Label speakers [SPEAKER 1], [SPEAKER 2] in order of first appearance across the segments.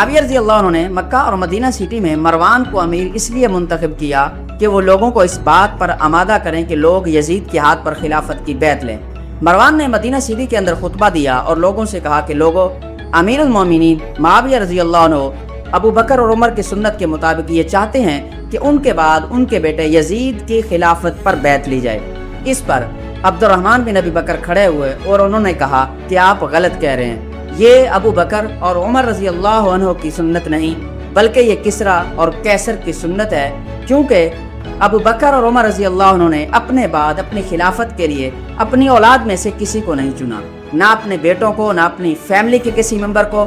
[SPEAKER 1] معاویہ رضی اللہ عنہ نے مکہ اور مدینہ سٹی میں مروان کو امیر اس لیے منتخب کیا کہ وہ لوگوں کو اس بات پر آمادہ کریں کہ لوگ یزید کے ہاتھ پر خلافت کی بیعت لیں۔ مروان نے مدینہ سٹی کے اندر خطبہ دیا اور لوگوں سے کہا کہ لوگوں، امیر المومنین معاویہ رضی اللہ عنہ ابو بکر اور عمر کی سنت کے مطابق یہ چاہتے ہیں کہ ان کے بعد ان کے بیٹے یزید کی خلافت پر بیعت لی جائے۔ اس پر عبد الرحمن بن ابی بکر کھڑے ہوئے اور انہوں نے کہا کہ آپ غلط کہہ رہے ہیں، یہ ابو بکر اور عمر رضی اللہ عنہ کی سنت نہیں بلکہ یہ کسریٰ اور قیصر کی سنت ہے، کیونکہ ابو بکر اور عمر رضی اللہ عنہ نے اپنے بعد اپنی خلافت کے لیے اپنی اولاد میں سے کسی کو نہیں چنا، نہ اپنے بیٹوں کو، نہ اپنی فیملی کے کسی ممبر کو،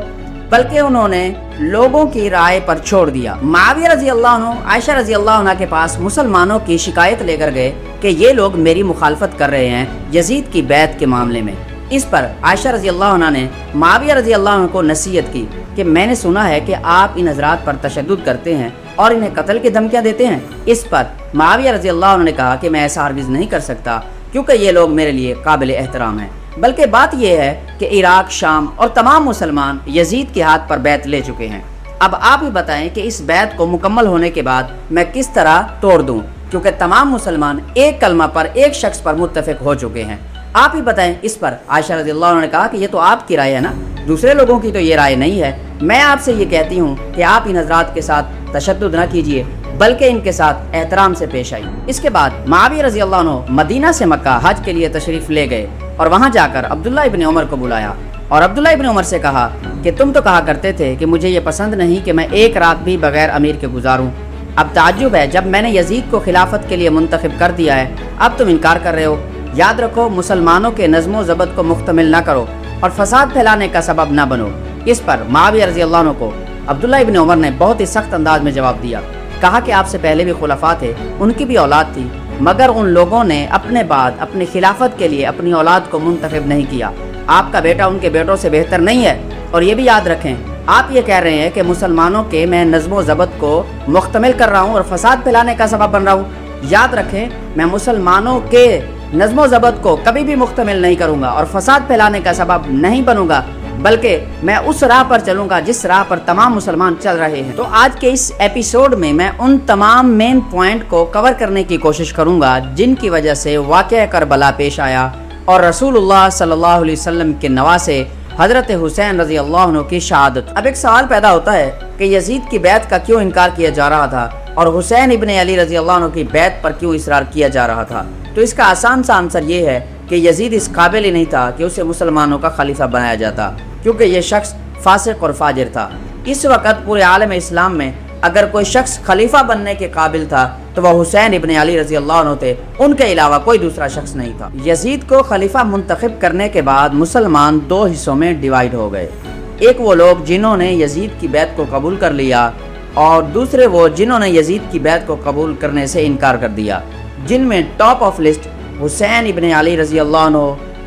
[SPEAKER 1] بلکہ انہوں نے لوگوں کی رائے پر چھوڑ دیا۔ معاویہ رضی اللہ عنہ عائشہ رضی اللہ عنہ کے پاس مسلمانوں کی شکایت لے کر گئے کہ یہ لوگ میری مخالفت کر رہے ہیں یزید کی بیعت کے معاملے میں۔ اس پر عائشہ رضی اللہ عنہ نے معاویہ رضی اللہ عنہ کو نصیحت کی کہ میں نے سنا ہے کہ آپ ان حضرات پر تشدد کرتے ہیں اور انہیں قتل کی دھمکیاں دیتے ہیں۔ اس پر معاویہ رضی اللہ عنہ نے کہا کہ میں ایسا ہرگز نہیں کر سکتا، کیونکہ یہ لوگ میرے لیے قابل احترام ہیں، بلکہ بات یہ ہے کہ عراق، شام اور تمام مسلمان یزید کے ہاتھ پر بیعت لے چکے ہیں۔ اب آپ ہی بتائیں کہ اس بیعت کو مکمل ہونے کے بعد میں کس طرح توڑ دوں، کیونکہ تمام مسلمان ایک کلمہ پر ایک شخص پر متفق ہو چکے ہیں۔ آپ ہی بتائیں۔ اس پر عائشہ رضی اللہ عنہ نے کہا کہ یہ تو آپ کی رائے ہے نا، دوسرے لوگوں کی تو یہ رائے نہیں ہے۔ میں آپ سے یہ کہتی ہوں کہ آپ ان حضرات کے ساتھ تشدد نہ کیجیے بلکہ ان کے ساتھ احترام سے پیش آئیے۔ اس کے بعد معاویہ رضی اللہ عنہ مدینہ سے مکہ حج کے لیے تشریف لے گئے اور وہاں جا کر عبداللہ ابن عمر کو بلایا اور عبداللہ ابن عمر سے کہا کہ تم تو کہا کرتے تھے کہ مجھے یہ پسند نہیں کہ میں ایک رات بھی بغیر امیر کے گزاروں، اب تعجب ہے جب میں نے یزید کو خلافت کے لیے منتخب کر دیا ہے اب تم انکار کر رہے ہو۔ یاد رکھو، مسلمانوں کے نظم و ضبط کو مختمل نہ کرو اور فساد پھیلانے کا سبب نہ بنو۔ اس پر معاویہ رضی اللہ عنہ کو عبداللہ ابن عمر نے بہت ہی سخت انداز میں جواب دیا، کہا کہ آپ سے پہلے بھی خلفاء تھے، ان کی بھی اولاد تھی، مگر ان لوگوں نے اپنے بعد اپنی خلافت کے لیے اپنی اولاد کو منتخب نہیں کیا۔ آپ کا بیٹا ان کے بیٹوں سے بہتر نہیں ہے۔ اور یہ بھی یاد رکھیں، آپ یہ کہہ رہے ہیں کہ مسلمانوں کے میں نظم و ضبط کو مختمل کر رہا ہوں اور فساد پھیلانے کا سبب بن رہا ہوں۔ یاد رکھیں، میں مسلمانوں کے نظم و ضبط کو کبھی بھی مختمل نہیں کروں گا اور فساد پھیلانے کا سبب نہیں بنوں گا، بلکہ میں اس راہ پر چلوں گا جس راہ پر تمام مسلمان چل رہے ہیں۔ تو آج کے اس ایپیسوڈ میں میں ان تمام مین پوائنٹ کو کور کرنے کی کوشش کروں گا جن کی وجہ سے واقعہ کربلا پیش آیا اور رسول اللہ صلی اللہ علیہ وسلم کے نواسے حضرت حسین رضی اللہ عنہ کی شہادت۔ اب ایک سوال پیدا ہوتا ہے کہ یزید کی بیعت کا کیوں انکار کیا جا رہا تھا اور حسین ابن علی رضی اللہ عنہ کی بیعت پر کیوں اصرار کیا جا رہا تھا؟ تو اس کا آسان سا آنسر یہ ہے کہ یزید اس قابل ہی نہیں تھا کہ اسے مسلمانوں کا خلیفہ بنایا جاتا، کیونکہ یہ شخص فاسق اور فاجر تھا۔ اس وقت پورے عالم اسلام میں اگر کوئی شخص خلیفہ بننے کے قابل تھا تو وہ حسین ابن علی رضی اللہ عنہ تھے، ان کے علاوہ کوئی دوسرا شخص نہیں تھا۔ یزید کو خلیفہ منتخب کرنے کے بعد مسلمان دو حصوں میں ڈیوائیڈ ہو گئے، ایک وہ لوگ جنہوں نے یزید کی بیعت کو قبول کر لیا اور دوسرے وہ جنہوں نے یزید کی بیعت کو قبول کرنے سے انکار کر دیا، جن میں ٹاپ آف لسٹ حسین ابن علی رضی اللہ عنہ،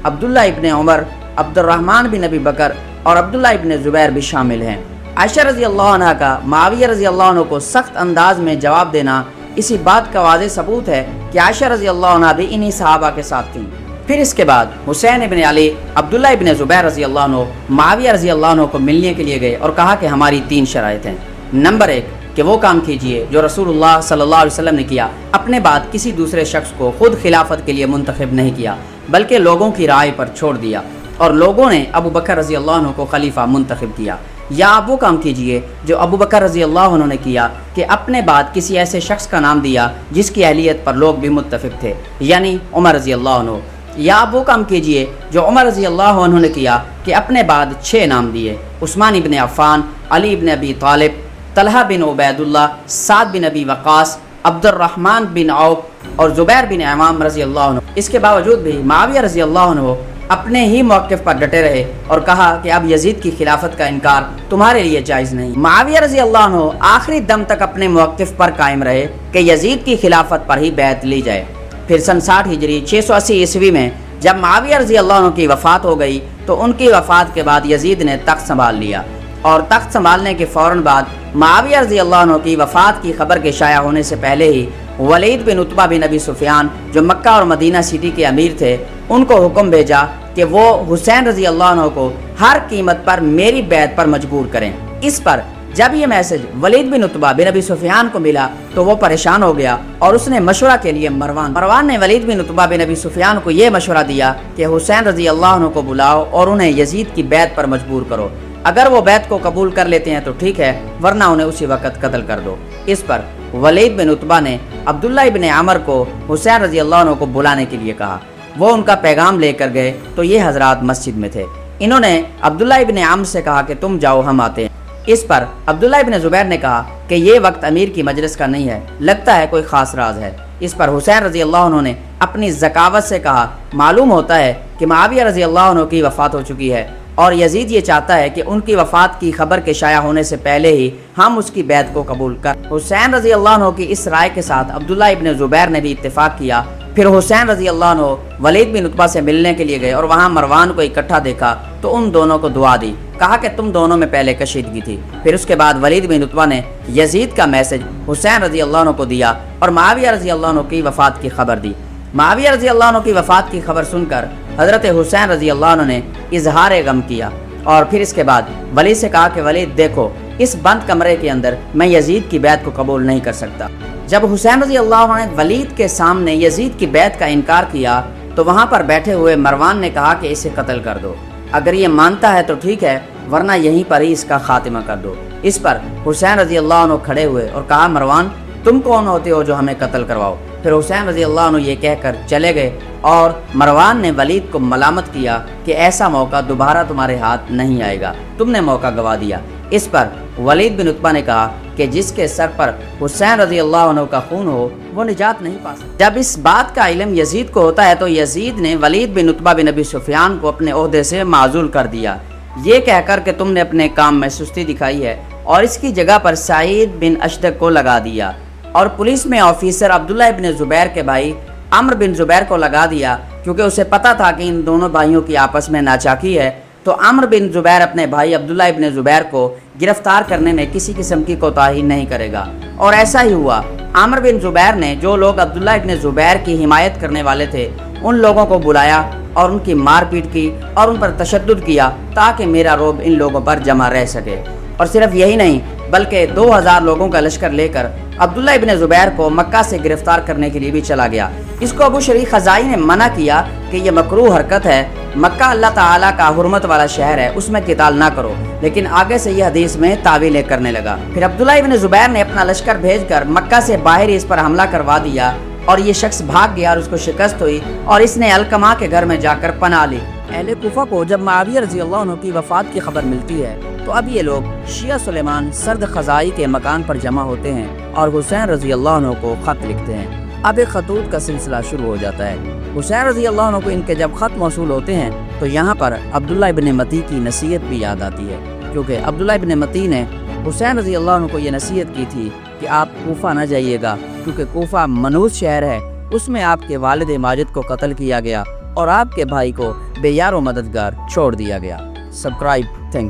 [SPEAKER 1] عبداللہ ابن عمر، عبد الرحمن بن ابی بکر اور عبداللہ ابن زبیر بھی شامل ہیں۔ عائشہ رضی اللہ عنہ کا معاویہ رضی اللہ عنہ کو سخت انداز میں جواب دینا اسی بات کا واضح ثبوت ہے کہ عائشہ رضی اللہ عنہ بھی انہی صحابہ کے ساتھ تھیں۔ پھر اس کے بعد حسین ابن علی، عبداللہ ابن زبیر رضی اللہ عنہ معاویہ رضی اللہ عنہ کو ملنے کے لیے گئے اور کہا کہ ہماری 3 شرائط ہیں۔ نمبر 1 کہ وہ کام کیجئے جو رسول اللہ صلی اللہ علیہ وسلم نے کیا، اپنے بعد کسی دوسرے شخص کو خود خلافت کے لیے منتخب نہیں کیا بلکہ لوگوں کی رائے پر چھوڑ دیا اور لوگوں نے ابو بکر رضی اللہ عنہ کو خلیفہ منتخب کیا۔ یا آپ وہ کام کیجئے جو ابو بکر رضی اللہ عنہ نے کیا کہ اپنے بعد کسی ایسے شخص کا نام دیا جس کی اہلیت پر لوگ بھی متفق تھے، یعنی عمر رضی اللہ عنہ۔ یا آپ وہ کام کیجئے جو عمر رضی اللہ عنہ نے کیا کہ اپنے بعد 6 نام دیے، عثمان ابن عفان، علی ابن ابی طالب، طلحہ بن عبید اللہ، سعد بن ابی وقاص، عبد الرحمن بن عوف اور زبیر بن عوام رضی اللہ عنہ۔ اس کے باوجود بھی معاویہ رضی اللہ عنہ اپنے ہی موقف پر ڈٹے رہے اور کہا کہ اب یزید کی خلافت کا انکار تمہارے لیے جائز نہیں۔ معاویہ رضی اللہ عنہ آخری دم تک اپنے موقف پر قائم رہے کہ یزید کی خلافت پر ہی بیعت لی جائے۔ پھر سن 60 ہجری 680 عیسوی میں جب معاویہ رضی اللہ عنہ کی وفات ہو گئی تو ان کی وفات کے بعد یزید نے تخت سنبھال لیا اور تخت سنبھالنے کے فوراً بعد معاویہ رضی اللہ عنہ کی وفات کی خبر کے شائع ہونے سے پہلے ہی ولید بن عتبہ بن ابی سفیان جو مکہ اور مدینہ سٹی کے امیر تھے ان کو حکم بھیجا کہ وہ حسین رضی اللہ عنہ کو ہر قیمت پر میری بیعت پر مجبور کریں۔ اس پر جب یہ میسج ولید بن عتبہ بن ابی سفیان کو ملا تو وہ پریشان ہو گیا اور اس نے مشورہ کے لیے مروان نے ولید بن عتبہ بن ابی سفیان کو یہ مشورہ دیا کہ حسین رضی اللہ عنہ کو بلاؤ اور انہیں یزید کی بیعت پر مجبور کرو، اگر وہ بیعت کو قبول کر لیتے ہیں تو ٹھیک ہے، ورنہ انہیں اسی وقت قتل کر دو۔ اس پر ولید بن عتبہ نے عبداللہ ابن عمر کو حسین رضی اللہ عنہ کو بلانے کے لیے کہا۔ وہ ان کا پیغام لے کر گئے تو یہ حضرات مسجد میں تھے۔ انہوں نے عبداللہ ابن عمر سے کہا کہ تم جاؤ، ہم آتے ہیں۔ اس پر عبداللہ ابن زبیر نے کہا کہ یہ وقت امیر کی مجلس کا نہیں ہے، لگتا ہے کوئی خاص راز ہے۔ اس پر حسین رضی اللہ عنہ نے اپنی ذکاوت سے کہا، معلوم ہوتا ہے کہ معاویہ رضی اللہ عنہ کی وفات ہو چکی ہے اور یزید یہ چاہتا ہے کہ ان کی وفات کی خبر کے شائع ہونے سے پہلے ہی ہم اس کی بیعت کو قبول کر۔ حسین رضی اللہ عنہ کی اس رائے کے ساتھ عبداللہ ابن زبیر نے بھی اتفاق کیا۔ پھر حسین رضی اللہ عنہ ولید بن عتبہ سے ملنے کے لیے گئے اور وہاں مروان کو اکٹھا دیکھا تو ان دونوں کو دعا دی، کہا کہ تم دونوں میں پہلے کشیدگی تھی۔ پھر اس کے بعد ولید بن عتبہ نے یزید کا میسج حسین رضی اللہ عنہ کو دیا اور معاویہ رضی اللہ عنہ کی وفات کی خبر دی۔ معاویہ رضی اللہ عنہ کی وفات کی خبر سن کر حضرت حسین رضی اللہ عنہ نے اظہار غم کیا اور پھر اس کے بعد ولید سے کہا کہ ولید دیکھو، اس بند کمرے کے اندر میں یزید کی بیعت کو قبول نہیں کر سکتا۔ جب حسین رضی اللہ عنہ نے ولید کے سامنے یزید کی بیعت کا انکار کیا تو وہاں پر بیٹھے ہوئے مروان نے کہا کہ اسے قتل کر دو، اگر یہ مانتا ہے تو ٹھیک ہے، ورنہ یہیں پر ہی اس کا خاتمہ کر دو۔ اس پر حسین رضی اللہ عنہ کھڑے ہوئے اور کہا، مروان تم کون ہوتے ہو جو ہمیں قتل کرواؤ؟ پھر حسین رضی اللہ عنہ یہ کہہ کر چلے گئے اور مروان نے ولید کو ملامت کیا کہ ایسا موقع دوبارہ تمہارے ہاتھ نہیں آئے گا، تم نے موقع گوا دیا۔ اس پر ولید بن عتبہ نے کہا کہ جس کے سر پر حسین رضی اللہ عنہ کا خون ہو وہ نجات نہیں پا سکتا۔ جب اس بات کا علم یزید کو ہوتا ہے تو یزید نے ولید بن عتبہ بن ابی سفیان کو اپنے عہدے سے معزول کر دیا، یہ کہہ کر کہ تم نے اپنے کام میں سستی دکھائی ہے، اور اس کی جگہ پر سعید بن اشدق کو لگا دیا، اور پولیس میں آفیسر عبداللہ ابن زبیر کے بھائی عمر بن زبیر کو لگا دیا، کیونکہ اسے پتا تھا کہ ان دونوں بھائیوں کی آپس میں ناچاکی ہے۔ تو عمر بن زبیر اپنے بھائی عبداللہ ابن زبیر کو گرفتار کرنے میں کسی قسم کی کوتاہی نہیں کرے گا، اور ایسا ہی ہوا۔ عمر بن زبیر نے جو لوگ عبداللہ ابن زبیر کی حمایت کرنے والے تھے ان لوگوں کو بلایا اور ان کی مار پیٹ کی اور ان پر تشدد کیا تاکہ میرا رعب ان لوگوں پر جمع رہ سکے۔ اور صرف یہی نہیں بلکہ 2000 لوگوں کا لشکر لے کر عبداللہ ابن زبیر کو مکہ سے گرفتار کرنے کے لیے بھی چلا گیا۔ اس کو ابو شریح خزائی نے منع کیا کہ یہ مکروہ حرکت ہے، مکہ اللہ تعالیٰ کا حرمت والا شہر ہے، اس میں قتال نہ کرو، لیکن آگے سے یہ حدیث میں تعویلیں کرنے لگا۔ پھر عبداللہ ابن زبیر نے اپنا لشکر بھیج کر مکہ سے باہر ہی اس پر حملہ کروا دیا اور یہ شخص بھاگ گیا اور اس کو شکست ہوئی اور اس نے علقمہ کے گھر میں جا کر پناہ لی۔ اہل کوفہ کو جب معاویہ رضی اللہ عنہ کی وفات کی خبر ملتی ہے تو اب یہ لوگ شیعہ سلیمان سرد خزائی کے مکان پر جمع ہوتے ہیں اور حسین رضی اللہ عنہ کو خط لکھتے ہیں۔ اب ایک خطوط کا سلسلہ شروع ہو جاتا ہے۔ حسین رضی اللہ عنہ کو ان کے جب خط موصول ہوتے ہیں تو یہاں پر عبداللہ ابن متی کی نصیحت بھی یاد آتی ہے، کیونکہ عبداللہ ابن متی نے حسین رضی اللہ عنہ کو یہ نصیحت کی تھی کہ آپ کوفہ نہ جائیے گا، کیونکہ کوفہ منحوس شہر ہے، اس میں آپ کے والد ماجد کو قتل کیا گیا اور آپ کے بھائی کو بے یار و مددگار چھوڑ دیا گیا۔ Subscribe, thank you.